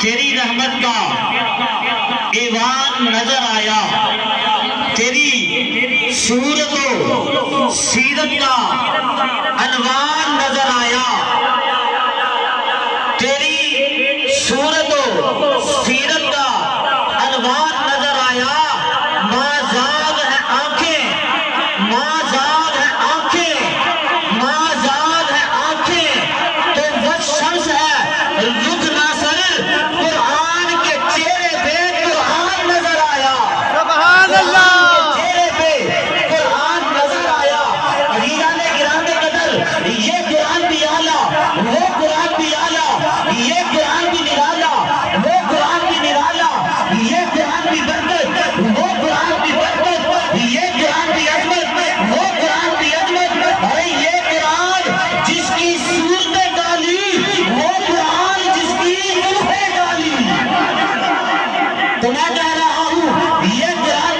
تیری رحمت کا ایوان نظر آیا، تیری صورت و سیرت کا عنوان نظر آیا، تیری صورت و سیرت کا عنوان نظر آیا۔ ماں زاغ ہے آنکھیں، ماں زاغ ہے آنکھیں، ماں زاغ ہے آنکھیں، تو وہ شمس ہے رخ ناصر، قرآن کے چہرے پہ قرآن نظر آیا، سبحان اللہ، چہرے پہ قرآن نظر آیا۔ عزیزان گرامی قدر، یہ قرآن بھی اعلیٰ، وہ قرآن بھی اعلیٰ، یہ قرآن بھی نرالا، وہ قرآن بھی نرالا، یہ قرآن بھی برکت، وہ قرآن بھی برکت، یہ قرآن بھی عظمت، وہ قرآن بھی عظمت۔ ارے یہ قرآن جس کی صورتیں ڈالی، وہ قرآن جس کی زلفیں ڈالی۔ تو میں کہہ رہا ہوں یہ قرآن